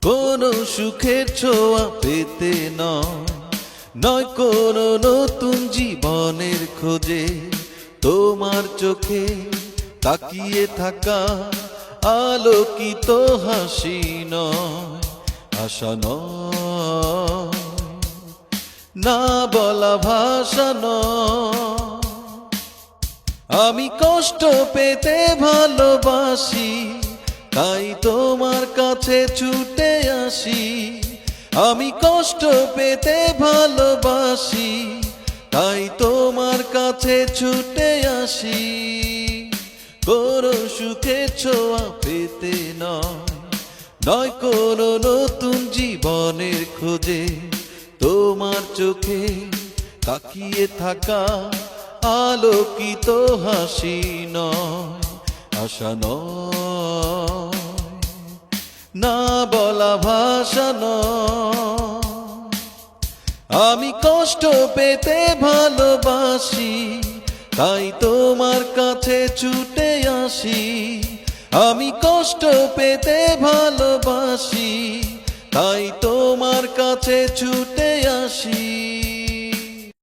কোনো সুখের ছোঁয়া পেতে নয় কোনো নতুন জীবনের খোঁজে। তোমার চোখে তাকিয়ে থাকা আলোকিত হাসি নয়, আশা নয়, না বলা ভাষা নয়। আমি কষ্ট পেতে ভালোবাসি, তাই তোমার কাছে ছুটে আসি। আমি কষ্ট পেতে ভালোবাসি, তাই তোমার কাছে ছুটে আসি। কোনো সুখের ছোঁয়া পেতে নয় কোনো নতুন জীবনের খোঁজে। তোমার চোখে তাকিয়ে থাকা আলোকিত হাসি নয়, আশা নয়, না বলা ভাষা নয়। আমি কষ্ট পেতে ভালোবাসি, তাই তোমার কাছে ছুটে আসি। আমি কষ্ট পেতে ভালোবাসি, তাই তোমার কাছে ছুটে আসি।